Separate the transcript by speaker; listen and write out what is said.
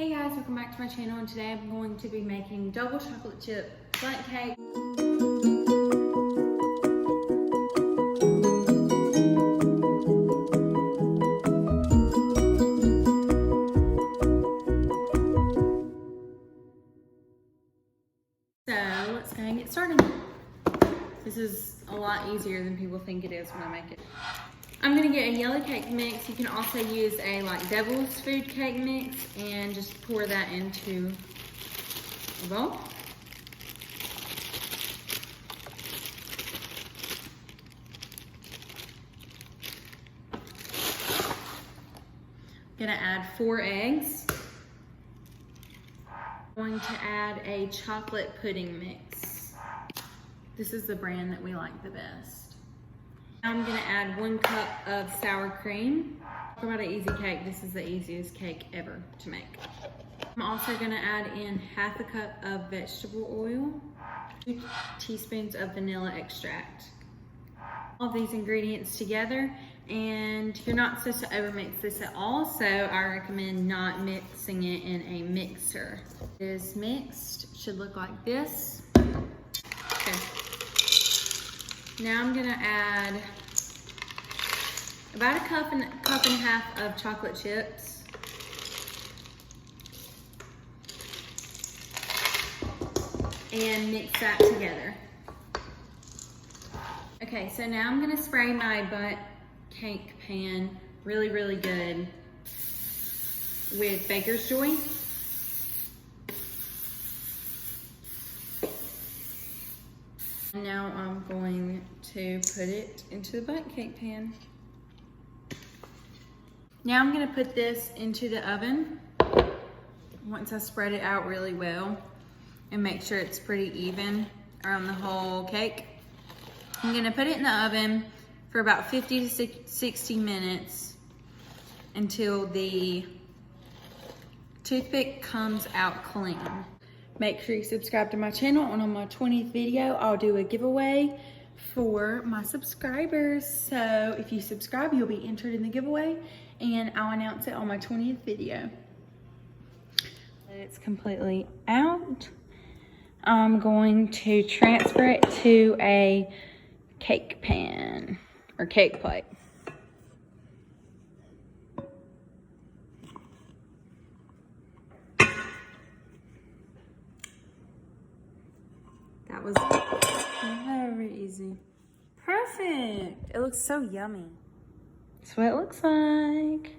Speaker 1: Hey guys, welcome back to my channel, and today I'm going to be making double chocolate chip Bundt cake. So let's go and get started. This is a lot easier than people think it is when I make it. I'm gonna get a yellow cake mix. You can also use a devil's food cake mix and just pour that into a bowl. I'm gonna add 4 eggs. I'm going to add a chocolate pudding mix. This is the brand that we like the best. I'm gonna add 1 cup of sour cream. Talk about an easy cake. This is the easiest cake ever to make. I'm also gonna add in 1/2 cup of vegetable oil, 2 teaspoons of vanilla extract. All of these ingredients together, and you're not supposed to overmix this at all, so I recommend not mixing it in a mixer. It is mixed, it should look like this. Okay. Now I'm gonna add about a cup and a half of chocolate chips. And mix that together. Okay, so now I'm gonna spray my Bundt cake pan really, really good with Baker's Joy. Now I'm going to put it into the Bundt cake pan. Now I'm gonna put this into the oven once I spread it out really well and make sure it's pretty even around the whole cake. I'm gonna put it in the oven for about 50 to 60 minutes until the toothpick comes out clean. Make sure you subscribe to my channel, and on my 20th video, I'll do a giveaway for my subscribers. So if you subscribe, you'll be entered in the giveaway, and I'll announce it on my 20th video. It's completely out. I'm going to transfer it to a cake pan or cake plate. That was very easy. Perfect. It looks so yummy. That's what it looks like.